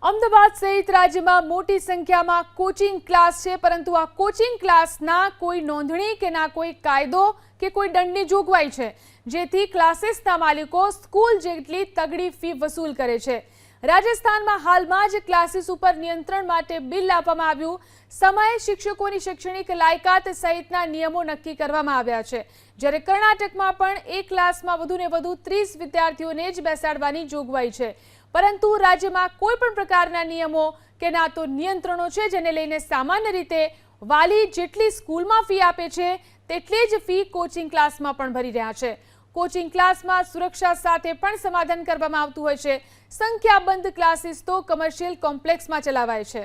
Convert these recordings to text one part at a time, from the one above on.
અમદાવાદ સહિત રાજ્યમાં મોટી સંખ્યામાં કોચિંગ ક્લાસ છે, પરંતુ આ કોચિંગ ક્લાસના કોઈ નોંધણી કે ના કોઈ કાયદો કે કોઈ દંડની જોગવાઈ છે, જેથી ક્લાસીસના માલિકો સ્કૂલ જેટલી તગડી ફી વસૂલ કરે છે। રાજસ્થાનમાં હાલમાં જ ક્લાસીસ ઉપર નિયંત્રણ માટે બિલ આપવામાં આવ્યું। સમય, શિક્ષકોની શૈક્ષણિક લાયકાત સહિતના નિયમો નક્કી કરવામાં આવ્યા છે, જ્યારે કર્ણાટકમાં પણ એક ક્લાસમાં વધુને વધુ 30 વિદ્યાર્થીઓને જ બેસાડવાની જોગવાઈ છે। પરંતુ રાજ્યમાં કોઈ પણ પ્રકારના નિયમો કે ના તો નિયંત્રણો છે, જેને લઈને સામાન્ય રીતે વાલી જેટલી સ્કૂલમાં ફી આપે છે તેટલી જ ફી કોચિંગ ક્લાસમાં પણ ભરી રહ્યા છે। કોચિંગ ક્લાસમાં સુરક્ષા સાથે પણ સમાધાન કરવામાં આવતું હોય છે। સંખ્યાબંધ ક્લાસીસ તો કમર્શિયલ કોમ્પ્લેક્સમાં ચલાવાય છે।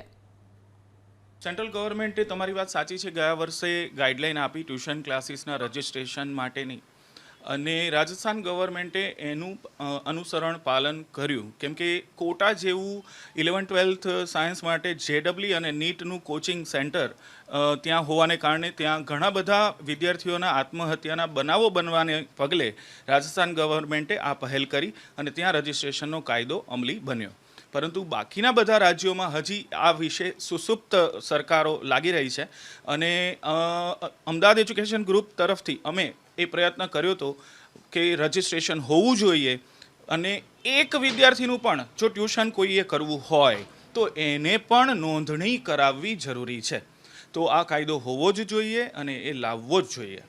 સેન્ટ્રલ ગવર્મેન્ટે તમારી વાત સાચી છે, ગયા વર્ષે ગાઈડલાઈન આપી ટ્યુશન ક્લાસીસના રજિસ્ટ્રેશન માટેની, અને રાજસ્થાન ગવર્મેન્ટે એનું અનુસરણ પાલન કર્યું, કેમ કે કોટા જેવું 11-12 સાયન્સ માટે જેડબલી અને નીટનું કોચિંગ સેન્ટર ત્યાં હોવાને કારણે ત્યાં ઘણા બધા વિદ્યાર્થીઓના આત્મહત્યાના બનાવો બનવાને પગલે રાજસ્થાન ગવર્મેન્ટે આ પહેલ કરી અને ત્યાં રજિસ્ટ્રેશનનો કાયદો અમલી બન્યો। પરંતુ બાકીના બધા રાજ્યોમાં હજી આ વિશે સુસુપ્ત સરકારો લાગી રહી છે, અને અમદાવાદ એજ્યુકેશન ગ્રુપ તરફથી અમે એ પ્રયત્ન કર્યો હતો કે રજિસ્ટ્રેશન હોવું જોઈએ, અને એક વિદ્યાર્થીનું પણ જો ટ્યુશન કોઈએ કરવું હોય તો એને પણ નોંધણી કરાવવી જરૂરી છે। તો આ કાયદો હોવો જ જોઈએ અને એ લાવવો જ જોઈએ।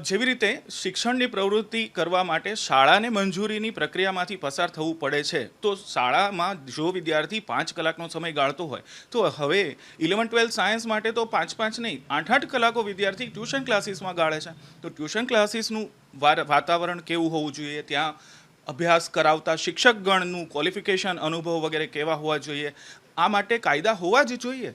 જેવી રીતે શિક્ષણની પ્રવૃત્તિ કરવા માટે શાળાને મંજૂરીની પ્રક્રિયામાંથી પસાર થવું પડે છે, તો શાળામાં જો વિદ્યાર્થી 5 કલાકનો સમય ગાળતો હોય તો હવે 11-12 સાયન્સ માટે તો 5 નહીં 8 કલાકો વિદ્યાર્થી ટ્યુશન ક્લાસીસમાં ગાળે છે। તો ટ્યુશન ક્લાસીસનું વાતાવરણ કેવું હોવું જોઈએ, ત્યાં અભ્યાસ કરાવતા શિક્ષકગણનું ક્વોલિફિકેશન, અનુભવ વગેરે કેવા હોવા જોઈએ, આ માટે કાયદા હોવા જ જોઈએ।